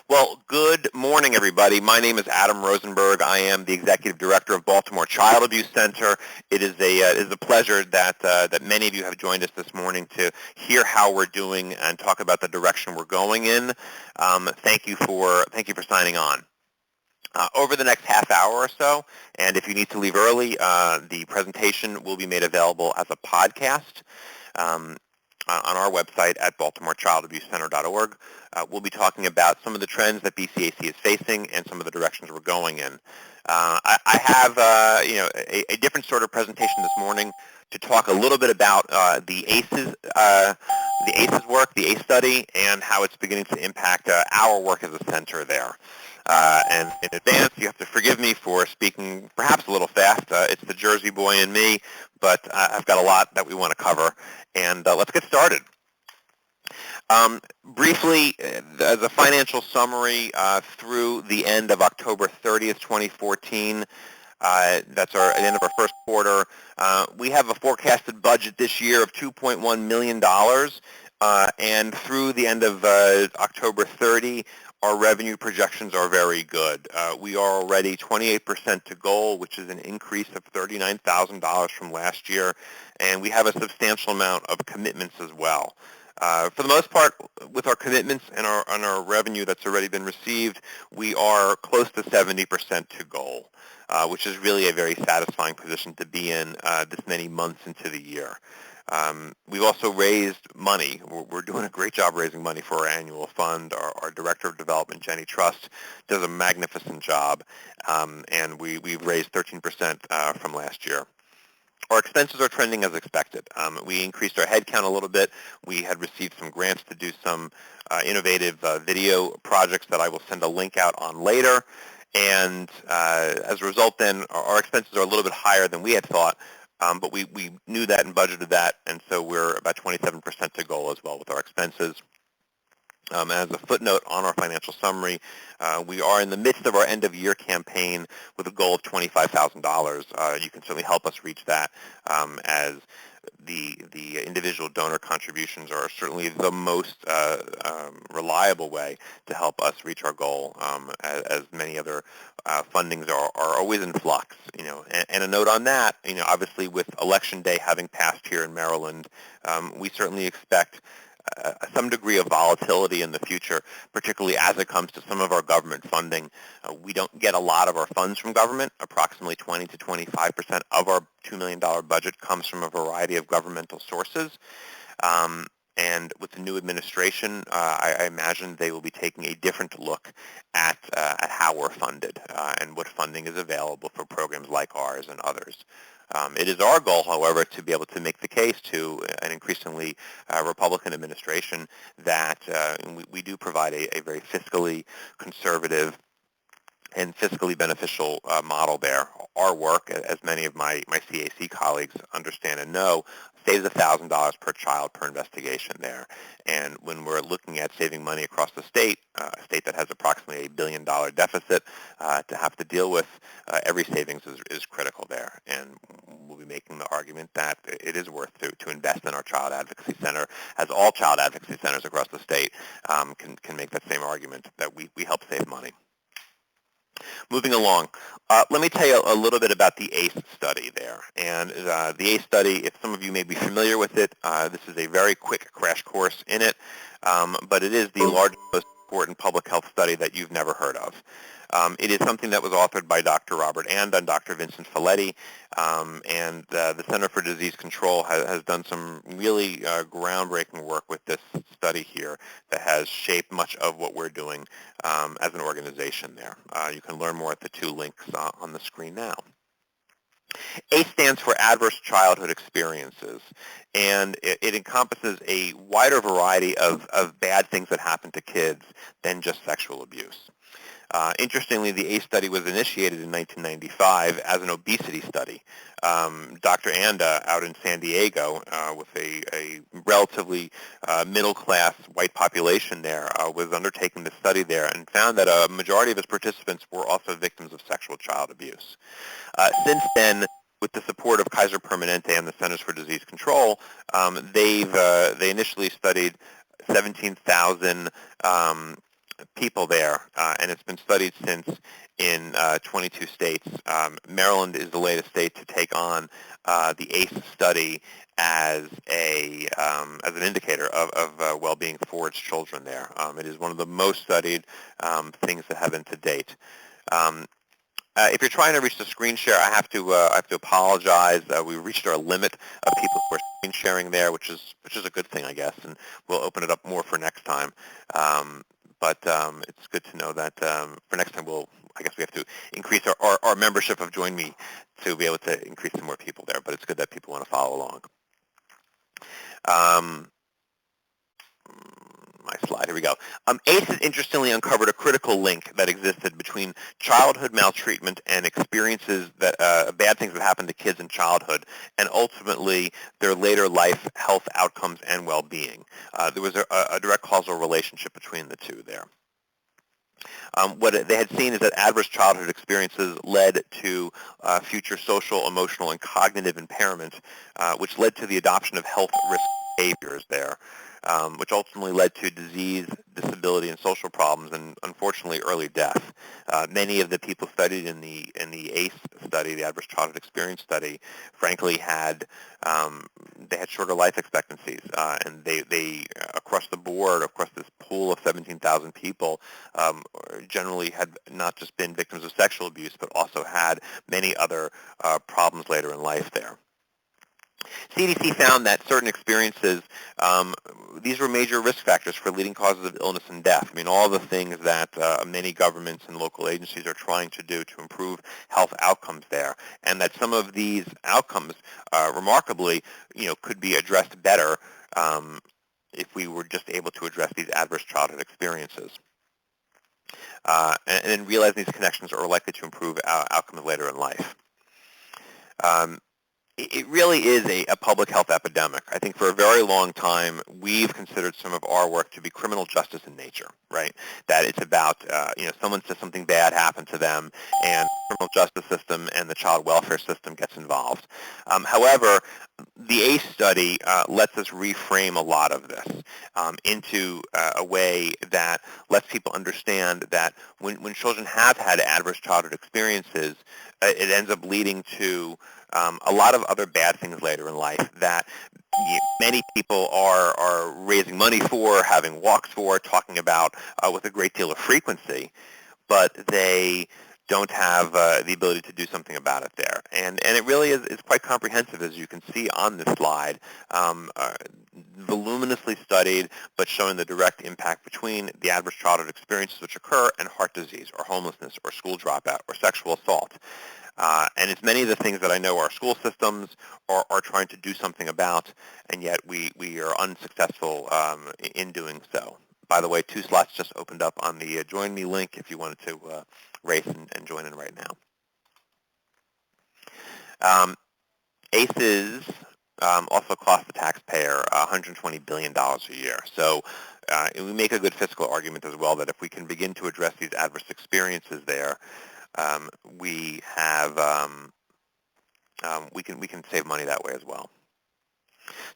Well, good morning, everybody. My name is Adam Rosenberg. I am the Executive Director of Baltimore Child Abuse Center. It is a pleasure that many of you have joined us this morning to hear how we're doing and talk about the direction we're going in. Thank you for signing on. Over the next half hour or so, and if you need to leave early, the presentation will be made available as a podcast on our website at baltimorechildabusecenter.org. We'll be talking about some of the trends that BCAC is facing and some of the directions we're going in. I have a different sort of presentation this morning to talk a little bit about the ACEs work, the ACE study, and how it's beginning to impact our work as a center there. And in advance, you have to forgive me for speaking perhaps a little fast. It's the Jersey boy in me, but I've got a lot that we want to cover, and let's get started. Briefly, as a financial summary, through the end of October 30th, 2014, that's the end of our first quarter, we have a forecasted budget this year of $2.1 million, and through the end of October 30, our revenue projections are very good. We are already 28% to goal, which is an increase of $39,000 from last year, and we have a substantial amount of commitments as well. For the most part, with our commitments and our revenue that's already been received, we are close to 70% to goal, which is really a very satisfying position to be in this many months into the year. We've also raised money. We're doing a great job raising money for our annual fund. Our Director of Development, Jenny Trust, does a magnificent job, and we've raised 13% from last year. Our expenses are trending as expected. We increased our headcount a little bit. We had received some grants to do some innovative video projects that I will send a link out on later. And as a result, then, our expenses are a little bit higher than we had thought. But we knew that and budgeted that, and so we're about 27% to goal as well with our expenses. As a footnote on our financial summary, we are in the midst of our end-of-year campaign with a goal of $25,000. You can certainly help us reach that, as the individual donor contributions are certainly the most reliable way to help us reach our goal, as many other fundings are always in flux. And a note on that, obviously with Election Day having passed here in Maryland, we certainly expect some degree of volatility in the future, particularly as it comes to some of our government funding. We don't get a lot of our funds from government. Approximately 20 to 25% of our $2 million budget comes from a variety of governmental sources. And with the new administration, I imagine they will be taking a different look at how we're funded and what funding is available for programs like ours and others. It is our goal, however, to be able to make the case to an increasingly Republican administration that we do provide a very fiscally conservative and fiscally beneficial model there. Our work, as many of my CAC colleagues understand and know, saves $1,000 per child per investigation there. And when we're looking at saving money across the state, a state that has approximately $1 billion deficit to have to deal with, every savings is critical there. And we'll be making the argument that it is worth to invest in our child advocacy center, as all child advocacy centers across the state can make that same argument that we help save money. Moving along, let me tell you a little bit about the ACE study there. And the ACE study, if some of you may be familiar with it, this is a very quick crash course in it, but it is the largest, most important public health study that you've never heard of. It is something that was authored by Dr. Robert Anda and Dr. Vincent Folletti, and the Center for Disease Control has done some really groundbreaking work with this study here that has shaped much of what we're doing as an organization there. You can learn more at the two links on the screen now. ACE stands for Adverse Childhood Experiences, and it encompasses a wider variety of bad things that happen to kids than just sexual abuse. Interestingly, the ACE study was initiated in 1995 as an obesity study. Dr. Anda out in San Diego with a relatively middle-class white population there was undertaking the study there and found that a majority of his participants were also victims of sexual child abuse. Since then, with the support of Kaiser Permanente and the Centers for Disease Control, they initially studied 17,000 people there, and it's been studied since in 22 states. Maryland is the latest state to take on the ACE study as an indicator of well-being for its children there. It is one of the most studied things that have been to date. If you're trying to reach the screen share, I have to apologize. We reached our limit of people who are screen sharing there, which is a good thing, I guess, and we'll open it up more for next time. But it's good to know that for next time I guess we have to increase our membership of Join Me to be able to increase some more people there. But it's good that people want to follow along. My slide, here we go. ACE has interestingly uncovered a critical link that existed between childhood maltreatment and experiences that bad things that happen to kids in childhood, and ultimately their later life health outcomes and well-being. There was a direct causal relationship between the two there. What they had seen is that adverse childhood experiences led to future social, emotional, and cognitive impairment, which led to the adoption of health risk behaviors there. Which ultimately led to disease, disability, and social problems, and unfortunately early death. Many of the people studied in the ACE study, the Adverse Childhood Experience study, frankly had shorter life expectancies, and they across the board, across this pool of 17,000 people, generally had not just been victims of sexual abuse, but also had many other problems later in life there. CDC found that certain experiences, these were major risk factors for leading causes of illness and death. I mean, all the things that many governments and local agencies are trying to do to improve health outcomes there, and that some of these outcomes, remarkably, could be addressed better if we were just able to address these adverse childhood experiences. And then realizing these connections are likely to improve outcomes later in life. It really is a public health epidemic. I think for a very long time, we've considered some of our work to be criminal justice in nature, right? That it's about, someone says something bad happened to them, and the criminal justice system and the child welfare system gets involved. However, the ACE study lets us reframe a lot of this into a way that lets people understand that when children have had adverse childhood experiences, it ends up leading to a lot of other bad things later in life that many people are raising money for, having walks for, talking about with a great deal of frequency, but they don't have the ability to do something about it there. And it really is quite comprehensive, as you can see on this slide, voluminously studied, but showing the direct impact between the adverse childhood experiences which occur and heart disease or homelessness or school dropout or sexual assault. And it's many of the things that I know our school systems are trying to do something about, and yet we are unsuccessful in doing so. By the way, 2 slots just opened up on the Join Me link if you wanted to race and join in right now. ACEs also cost the taxpayer $120 billion a year. So we make a good fiscal argument as well that if we can begin to address these adverse experiences there, we can save money that way as well.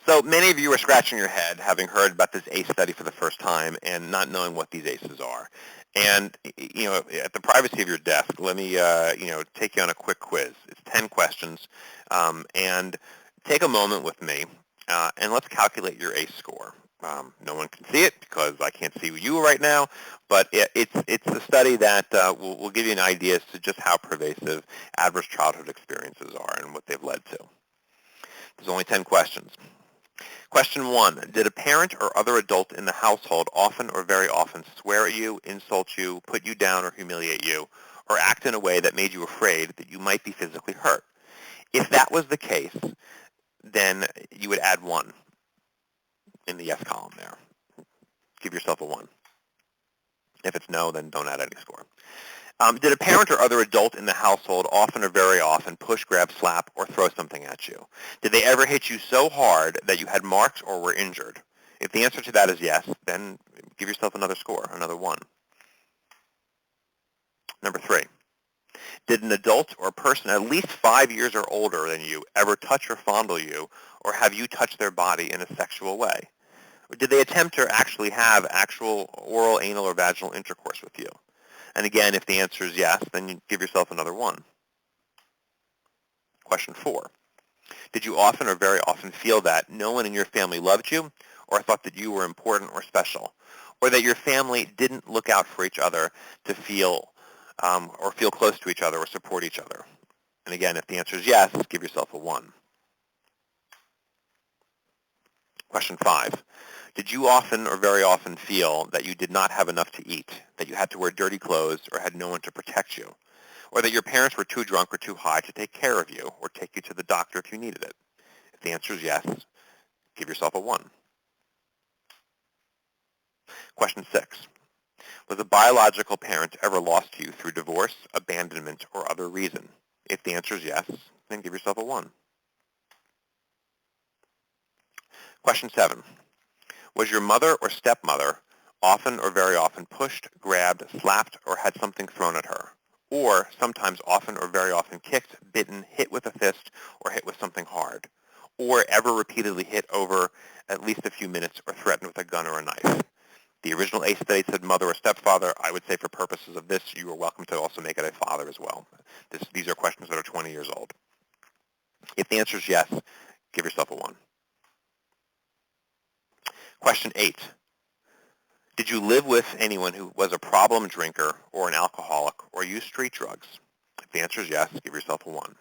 So many of you are scratching your head having heard about this ACE study for the first time and not knowing what these ACEs are. And at the privacy of your desk, let me take you on a quick quiz. It's 10 questions, and take a moment with me and let's calculate your ACE score. No one can see it because I can't see you right now, but it's a study that will give you an idea as to just how pervasive adverse childhood experiences are and what they've led to. There's only 10 questions. Question 1, did a parent or other adult in the household often or very often swear at you, insult you, put you down, or humiliate you, or act in a way that made you afraid that you might be physically hurt? If that was the case, then you would add 1 in the yes column there. Give yourself a 1. If it's no, then don't add any score. Did a parent or other adult in the household often or very often push, grab, slap, or throw something at you? Did they ever hit you so hard that you had marks or were injured? If the answer to that is yes, then give yourself another score, another 1. Number 3. Did an adult or person at least 5 years or older than you ever touch or fondle you, or have you touched their body in a sexual way? Or did they attempt to actually have actual oral, anal, or vaginal intercourse with you? And again, if the answer is yes, then you give yourself another 1. Question 4. Did you often or very often feel that no one in your family loved you or thought that you were important or special, or that your family didn't look out for each other to feel or feel close to each other or support each other? And again, if the answer is yes, give yourself a 1. Question 5. Did you often or very often feel that you did not have enough to eat, that you had to wear dirty clothes or had no one to protect you, or that your parents were too drunk or too high to take care of you or take you to the doctor if you needed it? If the answer is yes, give yourself a 1. Question 6. Was a biological parent ever lost to you through divorce, abandonment, or other reason? If the answer is yes, then give yourself a 1. Question 7. Was your mother or stepmother often or very often pushed, grabbed, slapped, or had something thrown at her? Or sometimes often or very often kicked, bitten, hit with a fist, or hit with something hard? Or ever repeatedly hit over at least a few minutes or threatened with a gun or a knife? The original ACE study said mother or stepfather. I would say for purposes of this, you are welcome to also make it a father as well. These are questions that are 20 years old. If the answer is yes, give yourself a 1. Question 8. Did you live with anyone who was a problem drinker or an alcoholic or used street drugs? If the answer is yes, give yourself a 1.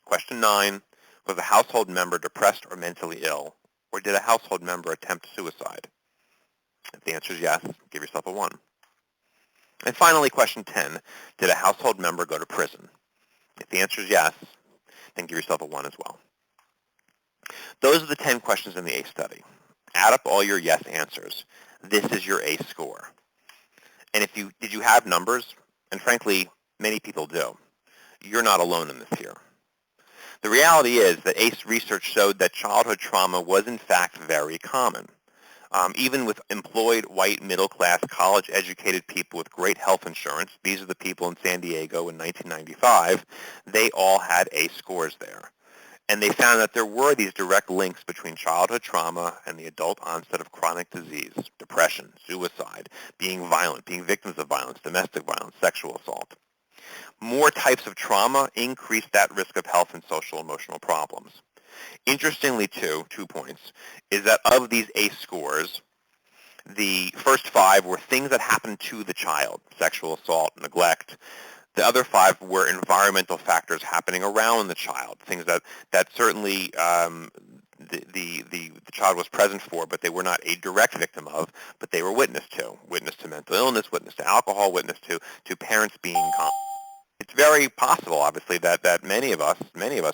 Question 9. Was a household member depressed or mentally ill? Or did a household member attempt suicide? If the answer is yes, give yourself a 1. And finally, question 10. Did a household member go to prison? If the answer is yes, then give yourself a 1 as well. Those are the 10 questions in the ACE study. Add up all your yes answers. This is your ACE score. And did you have numbers? And frankly, many people do. You're not alone in this here. The reality is that ACE research showed that childhood trauma was in fact very common. Even with employed, white, middle-class, college-educated people with great health insurance, these are the people in San Diego in 1995, they all had ACE scores there. And they found that there were these direct links between childhood trauma and the adult onset of chronic disease, depression, suicide, being violent, being victims of violence, domestic violence, sexual assault. More types of trauma increased that risk of health and social emotional problems. Interestingly, too, 2 points, is that of these ACE scores, the first 5 were things that happened to the child, sexual assault, neglect. The other 5 were environmental factors happening around the child, things that certainly the child was present for, but they were not a direct victim of, but they were witness to mental illness, witness to alcohol, witness to parents being calm. It's very possible, obviously, that many of us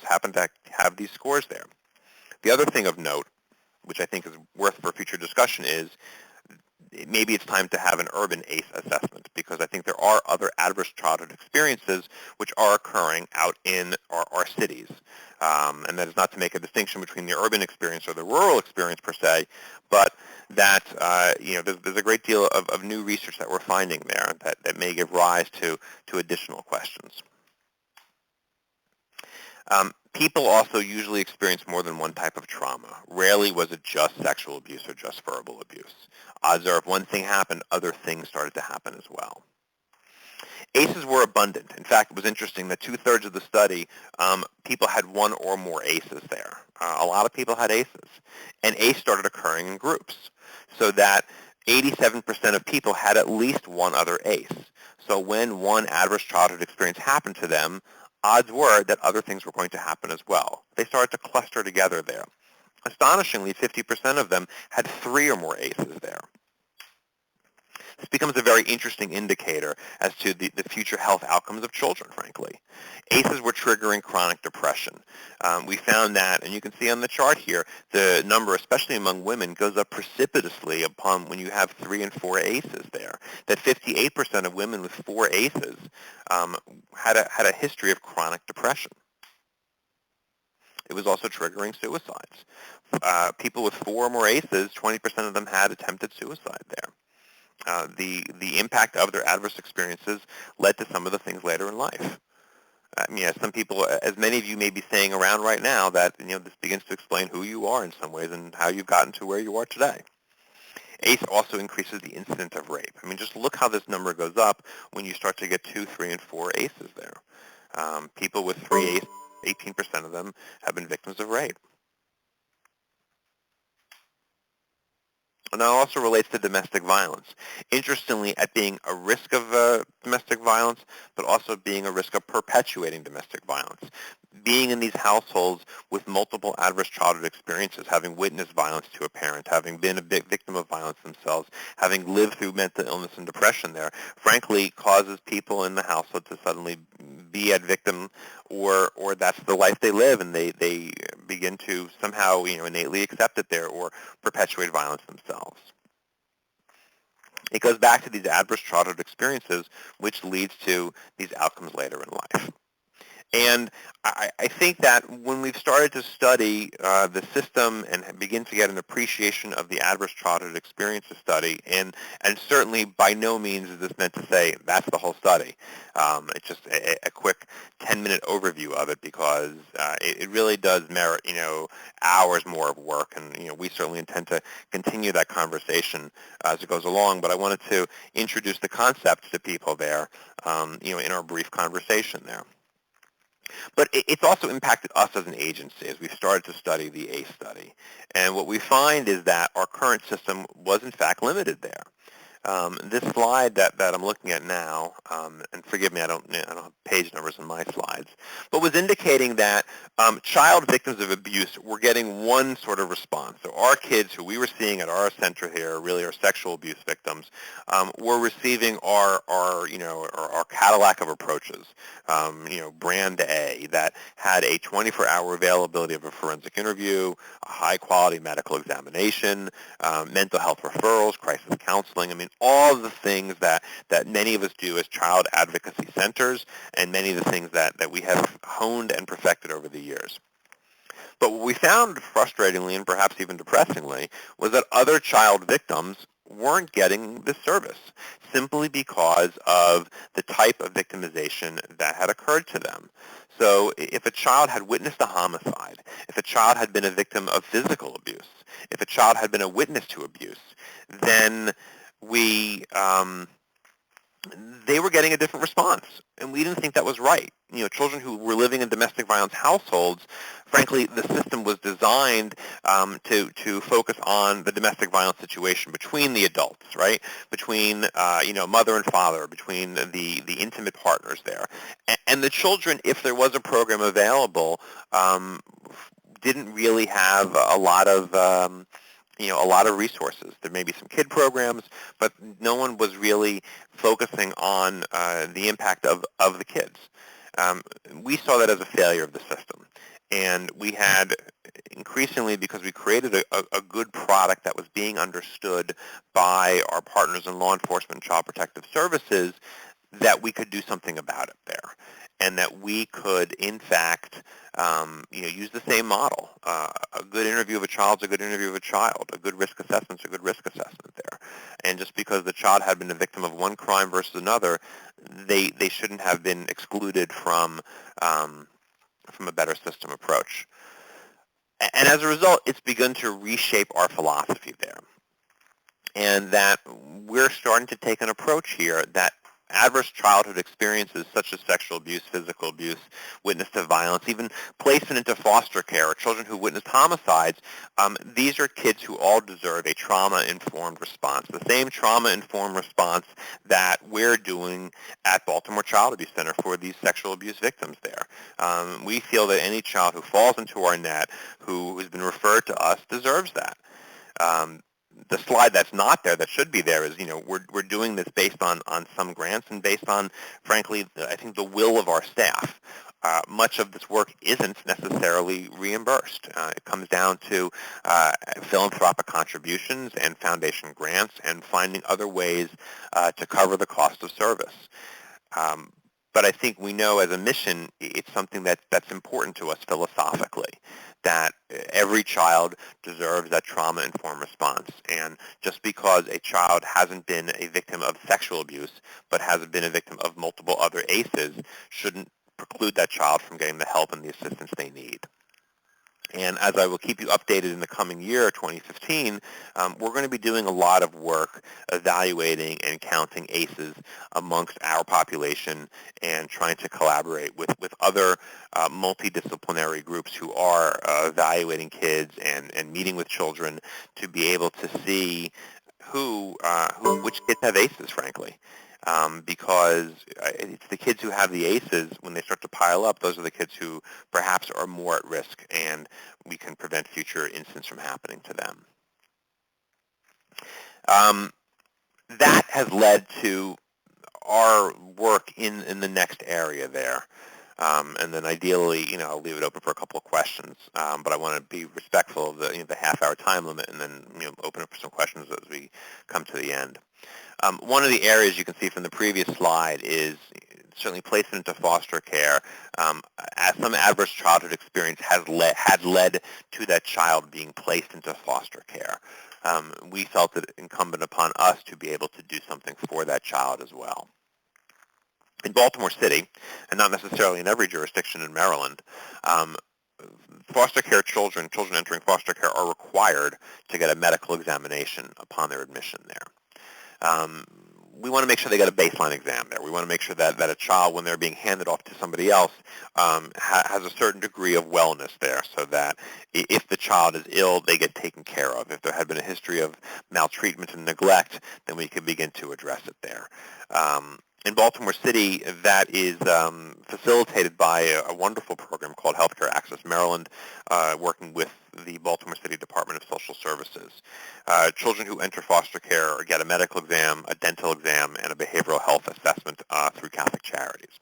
happen to have these scores there. The other thing of note, which I think is worth for future discussion, is maybe it's time to have an urban ACE assessment, because I think there are other adverse childhood experiences which are occurring out in our cities. And that is not to make a distinction between the urban experience or the rural experience per se, but that there's a great deal of new research that we're finding there that may give rise to additional questions. People also usually experience more than one type of trauma. Rarely was it just sexual abuse or just verbal abuse. Odds are if one thing happened, other things started to happen as well. ACEs were abundant. In fact, it was interesting that 2/3 of the study, people had one or more ACEs there. A lot of people had ACEs. And ACE started occurring in groups, so that 87% of people had at least one other ACE. So when one adverse childhood experience happened to them, odds were that other things were going to happen as well. They started to cluster together there. Astonishingly, 50% of them had 3 or more ACEs there. This becomes a very interesting indicator as to the future health outcomes of children, frankly. ACEs were triggering chronic depression. We found that, and you can see on the chart here, the number, especially among women, goes up precipitously upon when you have 3 and 4 ACEs there. That 58% of women with 4 ACEs had a history of chronic depression. It was also triggering suicides. People with 4 or more ACEs, 20% of them had attempted suicide there. The impact of their adverse experiences led to some of the things later in life. Some people, as many of you may be saying around right now, that this begins to explain who you are in some ways and how you've gotten to where you are today. ACE also increases the incidence of rape. Just look how this number goes up when you start to get 2, 3, and 4 ACEs there. People with 3 ACEs, 18% of them have been victims of rape. And that also relates to domestic violence. Interestingly, at being a risk of domestic violence, but also being a risk of perpetuating domestic violence. Being in these households with multiple adverse childhood experiences, having witnessed violence to a parent, having been a victim of violence themselves, having lived through mental illness and depression there, frankly causes people in the household to suddenly be a victim, or that's the life they live, and they begin to somehow innately accept it there or perpetuate violence themselves. It goes back to these adverse childhood experiences, which leads to these outcomes later in life. And I think that when we've started to study the system and begin to get an appreciation of the adverse childhood experiences study, and certainly by no means is this meant to say that's the whole study. It's just a quick 10-minute overview of it, because it really does merit hours more of work, and we certainly intend to continue that conversation as it goes along. But I wanted to introduce the concepts to people there, in our brief conversation there. But it's also impacted us as an agency as we've started to study the ACE study. And what we find is that our current system was in fact limited there. This slide that I'm looking at now, and forgive me, I don't have page numbers on my slides, but was indicating that child victims of abuse were getting one sort of response. So our kids who we were seeing at our center here, really our sexual abuse victims, were receiving our Cadillac of approaches, brand A, that had a 24-hour availability of a forensic interview, a high-quality medical examination, mental health referrals, crisis counseling. All of the things that many of us do as child advocacy centers, and many of the things that we have honed and perfected over the years. But what we found, frustratingly and perhaps even depressingly, was that other child victims weren't getting this service simply because of the type of victimization that had occurred to them. So if a child had witnessed a homicide, if a child had been a victim of physical abuse, if a child had been a witness to abuse, then they were getting a different response, and we didn't think that was right. Children who were living in domestic violence households, frankly, the system was designed to focus on the domestic violence situation between the adults, right? Between mother and father, between the intimate partners there, and the children, if there was a program available, didn't really have a lot of resources. There may be some kid programs, but no one was really focusing on the impact of the kids. We saw that as a failure of the system. And we had increasingly, because we created a good product that was being understood by our partners in law enforcement and child protective services, that we could do something about it there. And that we could, in fact, use the same model. A good interview of a child is a good interview of a child. A good risk assessment is a good risk assessment there. And just because the child had been a victim of one crime versus another, they shouldn't have been excluded from a better system approach. And as a result, it's begun to reshape our philosophy there. And that we're starting to take an approach here that adverse childhood experiences such as sexual abuse, physical abuse, witness to violence, even placement into foster care, or children who witnessed homicides, these are kids who all deserve a trauma-informed response, the same trauma-informed response that we're doing at Baltimore Child Abuse Center for these sexual abuse victims there. We feel that any child who falls into our net, who has been referred to us, deserves that. The slide that's not there, that should be there, is, we're doing this based on some grants and based on, frankly, I think the will of our staff. Much of this work isn't necessarily reimbursed. It comes down to philanthropic contributions and foundation grants and finding other ways to cover the cost of service. But I think we know as a mission, it's something that's important to us philosophically, that every child deserves that trauma-informed response. And just because a child hasn't been a victim of sexual abuse, but has been a victim of multiple other ACEs, shouldn't preclude that child from getting the help and the assistance they need. And as I will keep you updated in the coming year, 2015, we're going to be doing a lot of work evaluating and counting ACEs amongst our population and trying to collaborate with other multidisciplinary groups who are evaluating kids and meeting with children to be able to see which kids have ACEs, frankly. Because it's the kids who have the ACEs, when they start to pile up, those are the kids who perhaps are more at risk, and we can prevent future incidents from happening to them. That has led to our work in the next area there. And then ideally, I'll leave it open for a couple of questions, but I want to be respectful of the half-hour time limit, and then open up for some questions as we come to the end. One of the areas you can see from the previous slide is certainly placement into foster care. As some adverse childhood experience had led to that child being placed into foster care. We felt it incumbent upon us to be able to do something for that child as well. In Baltimore City, and not necessarily in every jurisdiction in Maryland, foster care children entering foster care are required to get a medical examination upon their admission there. We want to make sure they get a baseline exam there. We want to make sure that a child, when they're being handed off to somebody else, has a certain degree of wellness there, so that if the child is ill, they get taken care of. If there had been a history of maltreatment and neglect, then we can begin to address it there. In Baltimore City, that is facilitated by a wonderful program called Healthcare Access Maryland, working with the Baltimore City Department of Social Services. Children who enter foster care get a medical exam, a dental exam, and a behavioral health assessment through Catholic Charities.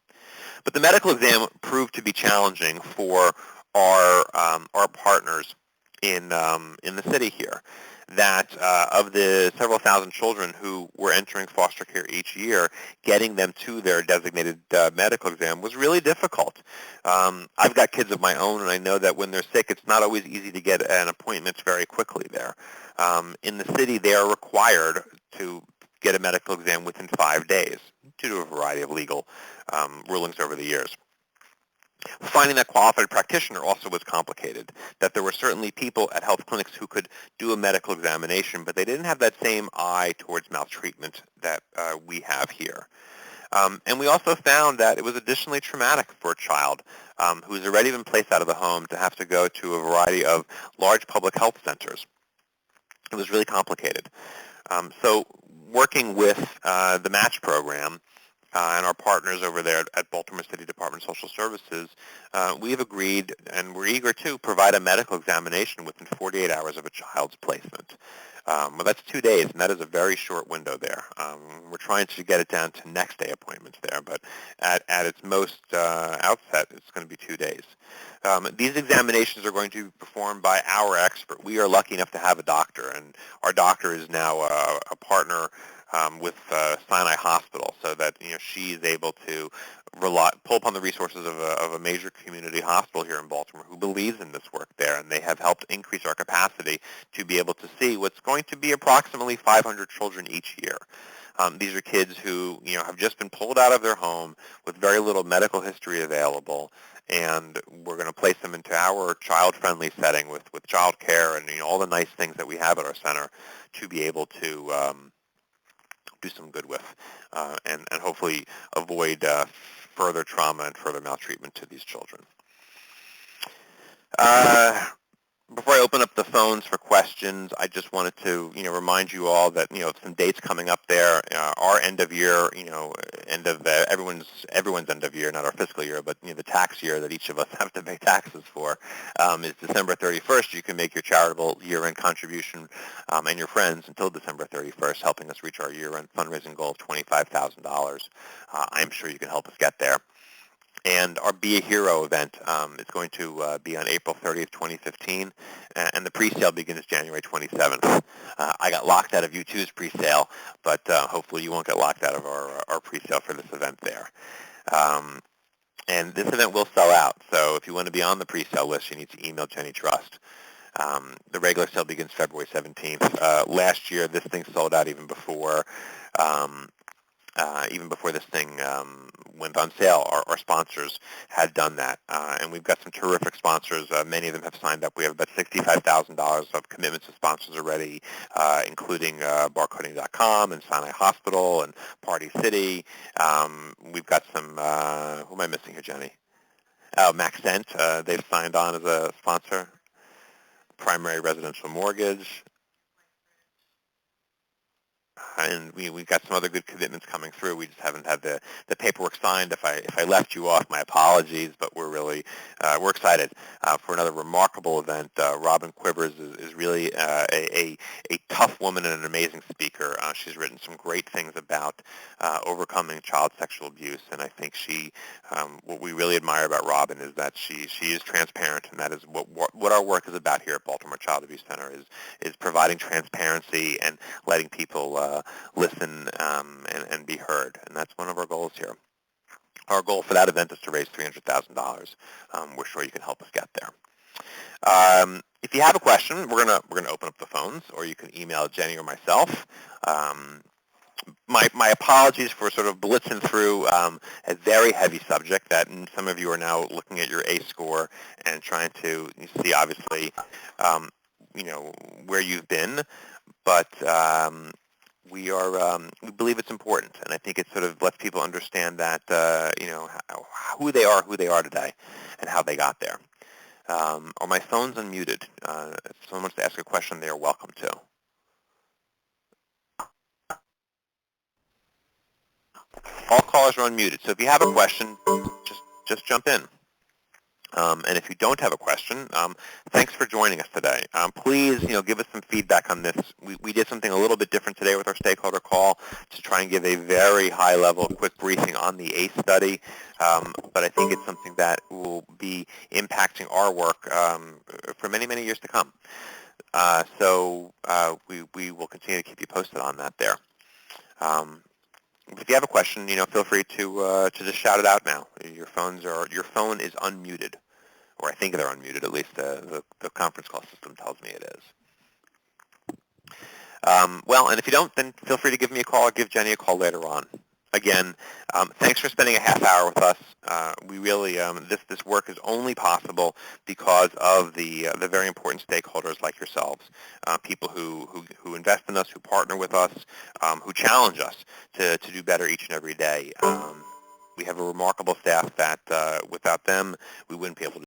But the medical exam proved to be challenging for our partners in the city here. That of the several thousand children who were entering foster care each year, getting them to their designated medical exam was really difficult. I've got kids of my own, and I know that when they're sick, it's not always easy to get an appointment very quickly there. In the city, they are required to get a medical exam within 5 days due to a variety of legal rulings over the years. Finding that qualified practitioner also was complicated, that there were certainly people at health clinics who could do a medical examination, but they didn't have that same eye towards maltreatment that we have here. And we also found that it was additionally traumatic for a child who has already been placed out of the home to have to go to a variety of large public health centers. It was really complicated. So working with the MATCH program, and our partners over there at Baltimore City Department of Social Services, we have agreed, and we're eager to provide a medical examination within 48 hours of a child's placement. Well, that's 2 days, and that is a very short window there. We're trying to get it down to next day appointments there, but at its most outset, it's going to be 2 days. These examinations are going to be performed by our expert. We are lucky enough to have a doctor, and our doctor is now a partner with Sinai Hospital, so that she is able to pull upon the resources of a major community hospital here in Baltimore who believes in this work there, and they have helped increase our capacity to be able to see what's going to be approximately 500 children each year. These are kids who have just been pulled out of their home with very little medical history available, and we're going to place them into our child-friendly setting with child care and all the nice things that we have at our center to be able to do some good with, and hopefully avoid further trauma and further maltreatment to these children. Before I open up the phones for questions, I just wanted to, remind you all that, some dates coming up there. Our end of year, everyone's end of year, not our fiscal year, but the tax year that each of us have to pay taxes for, is December 31st. You can make your charitable year-end contribution and your friends until December 31st, helping us reach our year-end fundraising goal of $25,000. I'm sure you can help us get there. And our Be a Hero event is going to be on April 30th, 2015, and the pre-sale begins January 27th. I got locked out of U2's pre-sale, but hopefully you won't get locked out of our pre-sale for this event there. And this event will sell out, so if you want to be on the pre-sale list, you need to email Jenny Trust. The regular sale begins February 17th. Last year, this thing sold out even before this thing went on sale, our sponsors had done that. And we've got some terrific sponsors. Many of them have signed up. We have about $65,000 of commitments to sponsors already, including barcoding.com and Sinai Hospital and Party City. We've got some, who am I missing here, Jenny? Maxent, they've signed on as a sponsor. Primary Residential Mortgage. And we've got some other good commitments coming through. We just haven't had the paperwork signed. If I left you off, my apologies, but we're really we're excited for another remarkable event. Robin Quivers is really a tough woman and an amazing speaker. She's written some great things about overcoming child sexual abuse, and I think what we really admire about Robin is that she is transparent, and that is what our work is about here at Baltimore Child Abuse Center is providing transparency and letting people listen and be heard, and that's one of our goals here. Our goal for that event is to raise $300,000. We're sure you can help us get there. If you have a question, we're gonna open up the phones, or you can email Jenny or myself. My apologies for sort of blitzing through a very heavy subject that some of you are now looking at your ACE score and trying to see, obviously, where you've been, but we believe it's important, and I think it sort of lets people understand that who they are today, and how they got there. Are my phones unmuted? If someone wants to ask a question, they are welcome to. All callers are unmuted, so if you have a question, just jump in. And if you don't have a question, thanks for joining us today. Please, give us some feedback on this. We did something a little bit different today with our stakeholder call to try and give a very high-level, quick briefing on the ACE study. But I think it's something that will be impacting our work for many, many years to come. So we will continue to keep you posted on that there. If you have a question, feel free to just shout it out now. Your phone is unmuted, or I think they're unmuted. At least the conference call system tells me it is. Well, and if you don't, then feel free to give me a call or give Jenny a call later on. Again, thanks for spending a half hour with us. We really this work is only possible because of the very important stakeholders like yourselves, people who invest in us, who partner with us, who challenge us to do better each and every day. We have a remarkable staff that without them we wouldn't be able to